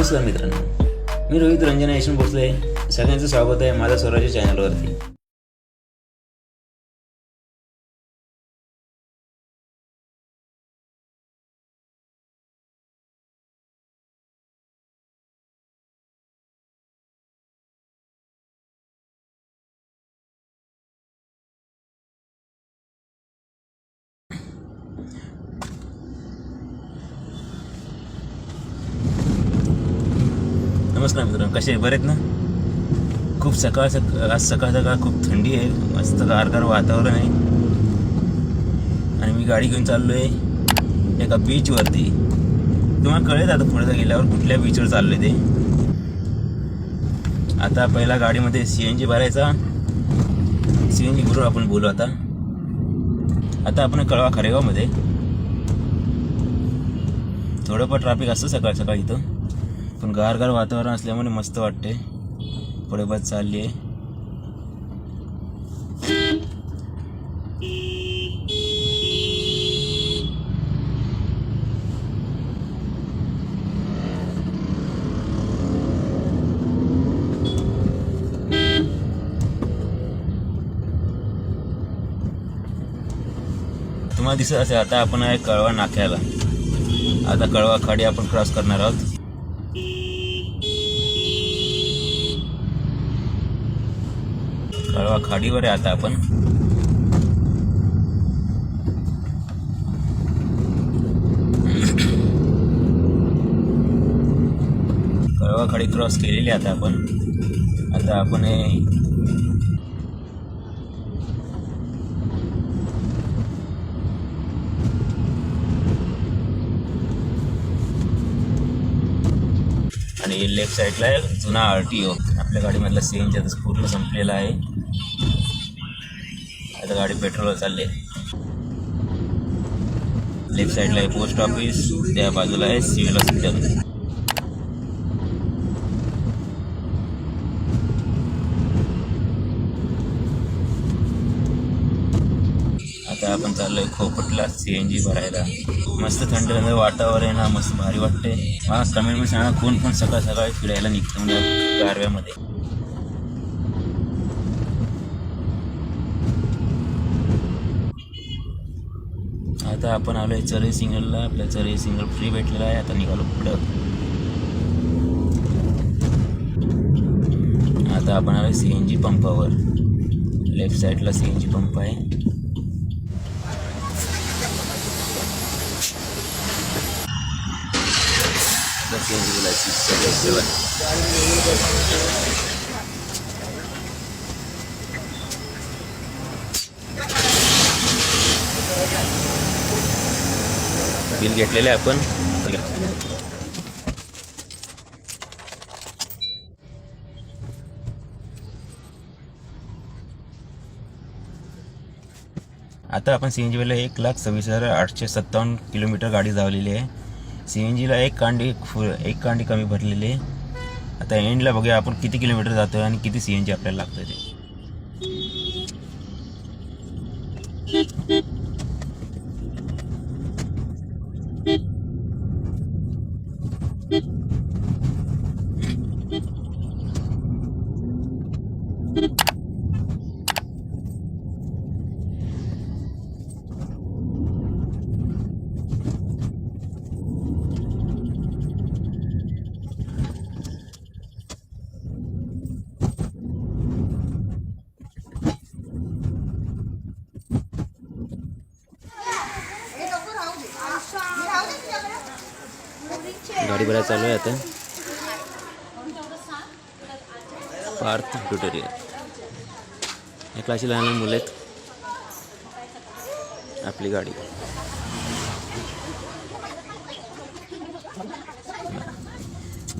नमस्कार मित्रांनो, मी रोहित रंजन यशवंत भोसले. सगळ्यांचं स्वागत आहे माझ्या स्वराज्य चॅनलवरती. नमस्कार मित्रांनो, कसे बरे आहेत ना. खूप आज सकाळ सकाळ खूप थंडी आहे, मस्त गारगार वातावरण आहे. आणि मी गाडी घेऊन चाललो आहे एका बीचवरती. तुम्हाला कळेल आता पुढे गेल्यावर कुठल्या बीचवर चाललो आहे ते. आता पहिला गाडीमध्ये CNG भरायचा. CNG भरून आपण बोलू. आता आपण कळवा खारेगावमध्ये. थोडंफार ट्रॅफिक असतं सकाळ सकाळ इथं, पण गारगार वातावरण असल्यामुळे मस्त वाटते. पुढे बस चालली आहे. तुम्हाला दिसत असेल आता आपण आहे कळवा नाक्याला. आता कळवा खाडी आपण क्रॉस करणार आहोत. कळवा खाडीवर आहे आता आपण. कळवा खाडी क्रॉस केलेली आता आपण. आता आपण आणि लेफ्ट साईडला आहे जुना RTO. आपल्या गाडीमधला CNG आता पूर्ण संपलेला आहे. आता गाडी पेट्रोलवर चालली आहे. लेफ्ट साईडला आहे पोस्ट ऑफिस, त्या बाजूला आहे सिव्हिल हॉस्पिटल. आता आपण चाललोय खोपटला CNG भरायला. मस्त थंड वातावरण आहे ना, मस्त भारी वाटते. मला कमेंटमध्ये सांगा कोण पण सकाळ सकाळी फिरायला निघतो म्हणजे गारव्यामध्ये. आता आपण आलोय चरई सिंगलला. आपल्या चरई सिंगल फ्री भेटलेला आहे. आता निघालो पुढं. आता आपण आलोय CNG पंपावर. लेफ्ट साईडला CNG पंप आहे. बिल घेतलेले आपण. आता आपण CNG वेळेला 1,26,857 किलोमीटर गाडी धावलेली आहे. CNGला एक कांडी कमी भरलेली आहे. आता एंडला बघूया आपण किती किलोमीटर जातोय आणि किती CNG आपल्याला लागतोय ते. गाडी भरायला चालू आहे आता. पार्थ ट्युटोरियल. या क्लासची लहान लहान मुलं आहेत. आपली गाडी.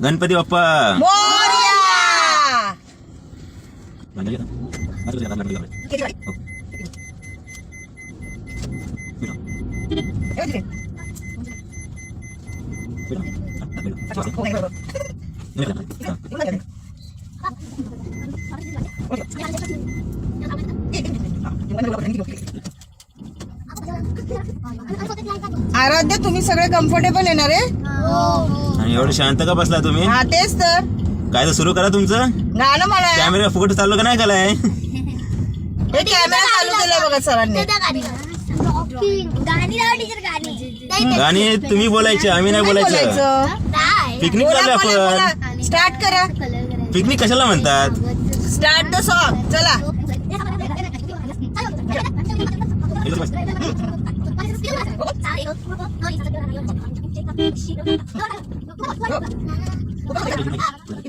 गणपती बाप्पा आराध्य तुम्ही सगळे कम्फर्टेबल येणार आहे? आणि एवढं शांत का बसला तुम्ही? हा तेच तर. काय तर सुरू करा तुमचं गाणं म्हणा. कॅमेरा फुकट चालू का नाही केलाय? हे कॅमेरा चालू केलाय बघा सरांनी. गाणी तुम्ही बोलायचे, आम्ही नाही बोलायचं. पिकनिक चालू आपण. स्टार्ट करा. पिकनिक कशाला म्हणतात? Start the song. चला. Thank you.